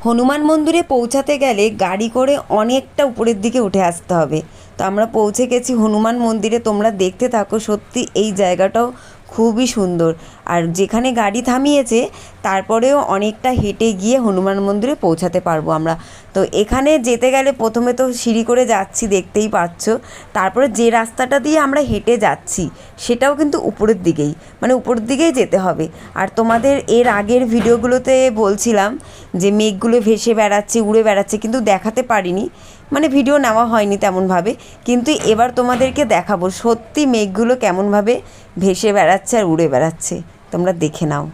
হনুমান মন্দিরে পৌঁছাতে গেলে গাড়ি করে অনেকটা উপরের দিকে উঠে আসতে হবে। তো আমরা পৌঁছে গেছি হনুমান মন্দিরে। তোমরা দেখতে থাকো, সত্যি এই জায়গাটাও খুবই সুন্দর। আর যেখানে গাড়ি থামিয়েছে তারপরেও অনেকটা হেঁটে গিয়ে হনুমান মন্দিরে পৌঁছাতে পারবো আমরা। তো এখানে যেতে গেলে প্রথমে তো সিঁড়ি করে যাচ্ছি, দেখতেই পাচ্ছ। তারপরে যে রাস্তাটা দিয়ে আমরা হেঁটে যাচ্ছি সেটাও কিন্তু উপরের দিকেই, মানে উপরের দিকেই যেতে হবে। আর তোমাদের এর আগের ভিডিওগুলোতে বলছিলাম যে মেঘগুলো ভেসে বেড়াচ্ছে, উড়ে বেড়াচ্ছে, কিন্তু দেখাতে পারিনি, মানে ভিডিও নেওয়া হয়নি তেমনভাবে। কিন্তু এবার তোমাদেরকে দেখাবো সত্যি মেঘগুলো কেমনভাবে ভেসে বেড়াচ্ছে আর উড়ে বেড়াচ্ছে, তোমরা দেখে নাও।